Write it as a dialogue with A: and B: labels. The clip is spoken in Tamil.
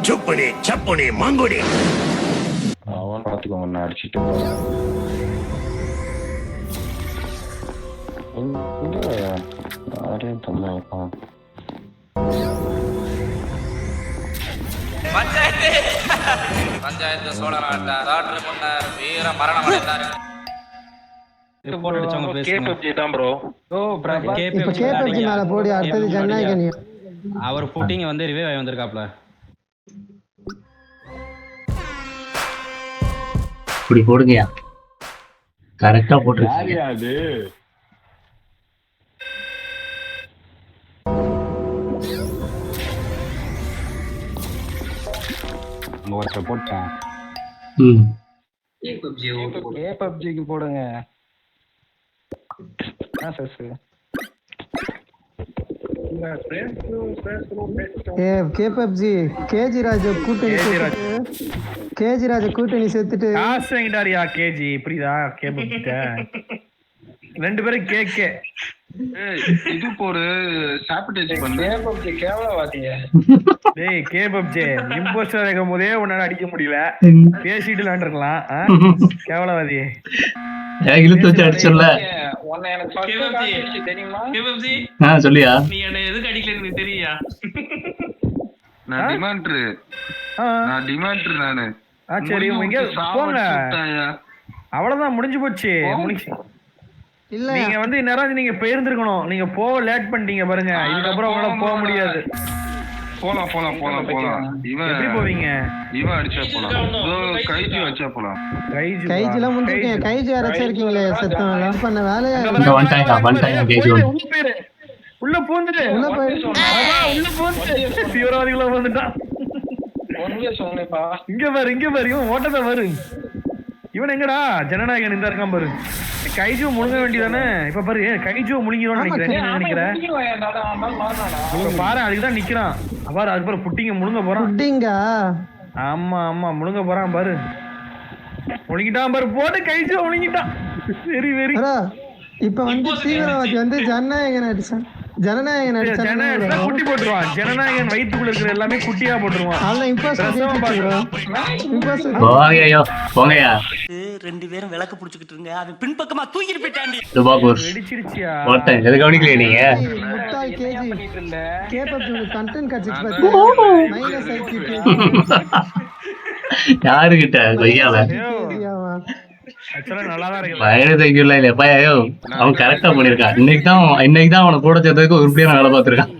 A: சுப்புனி சப்புனி மங்குனி
B: அவன் பார்த்துக்கோங்க அடிச்சுட்டு யாரையும் தொல்லை வைப்பான்.
C: பஞ்சாயத்து சோழநாட்ட டாக்டர் முன்னர் வீர மரணம் அடைந்தார்.
D: அவர் புட்டிங்க வந்து ரிவைவ் ஆகி வந்திருக்காப்ல.
E: இப்படி போடுங்கயா, கரெக்டா போட்டுருக்கீங்க.
B: போட்டேன்.
D: பப்ஜிக்கு போடுங்க.
F: கேஜி ராஜ கூட்டணி சேர்த்துட்டு
G: காசு வாங்கிட்டாரியா கேஜி, புரியுதா? ரெண்டு பேரும் கேக்கே
B: இது போடு சாப்பிட்டு பண்ணு.
G: டேய் கேபப்ஜி இம்போஸ்டர் இருக்கும் போதே உன்னால அடிக்க முடியல, பேசிட்டு விளையாண்டுருக்கலாம். கேவலவாதி
E: இழுத்து வச்சு அடிச்சல சொல்லியா?
C: நீ என்ன எதுக்கு அடிக்கல எனக்கு தெரியா?
B: நான் டிமாண்டர் நானு.
G: சரி போங்க, அவ்வளவுதான், முடிஞ்சு போச்சு.
F: இல்ல
G: நீங்க வந்து இந்நேரம் நீங்க போயிருந்திருக்கணும். நீங்க போக லேட் பண்ணிட்டீங்க பாருங்க. இதுக்கப்புறம் உங்களால போக முடியாது.
B: போலாம் போலாம் போலாம் போலாம். இவன்
G: எப்படி போவீங்க?
B: இவன் அடிச்சா போலாம். கைஜி வச்சா போலாம்.
F: கைஜில முடிஞ்சிருக்கீங்க. கைஜி அரைச்சிருக்கீங்களே, செத்தம் லவ் பண்ண வேலையா
G: உள்ள பூந்துட்டு தீவிரவாதிகளா வந்துட்டான். இங்க பாரு இங்க பாரு, இவன் ஓட்டத்தை பாரு. இவன் எங்கடா ஜனநாயகன் இந்த இருக்கான் பாரு. கைஜுவை முழுங்க வேண்டியதானே? இப்ப பாரு கைஜுவை முழுங்கிடுவான்னு நினைக்கிறேன். பாரு அதுக்குதான் நிக்கிறான் பாரு. அது பாரு புட்டிங்க முழுங்க போறான். ஆமா ஆமா முழுங்க போறான் பாரு. முழுங்கிட்டான் பாரு, போட்டு கைஜுவை முழுங்கிட்டான். Very very.
F: இப்ப வந்து தீவிரவாதி வந்து ஜனநாயகன் அடிச்சான்.
G: குட்டி போட்டுருவான். ஜனநாயகன் வயிற்றுக்குள்ள இருக்கிற எல்லாமே குட்டியா போட்டுருவான்.
A: ரெண்டு பேரும் விளக்கு புடிச்சுக்கிட்டு இருங்க. அவன் பின்பக்கமா தூக்கிட்டு போயிட்டாண்டி.
G: வெடிச்சிருச்சியா?
E: கவனிக்கல நீங்க. யாருகிட்ட அவன் கரெக்டா பண்ணிருக்கான். இன்னைக்கு தான் அவனை கூட சேர்த்ததுக்கு உருப்படியான வேலை பார்த்திருக்கான்.